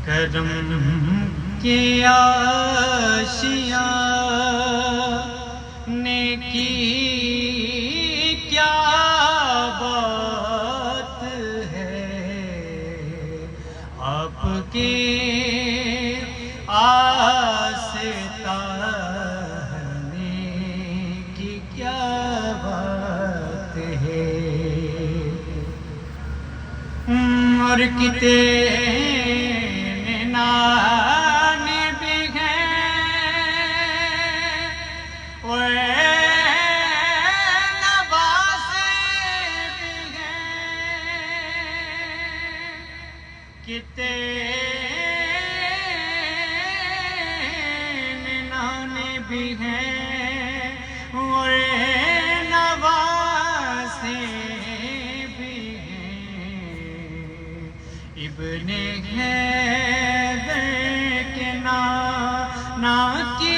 کرم کے آشیاں نیکی کیا بات ہے، آپ کے آستانے کی کیا بات ہے، اور کتنے نانے بھی ہیں اور نوازے بھی ہیں، کتنے نانے بھی ہیں اور نوازے بھی ہیں، ابن حیدر کے نانا کی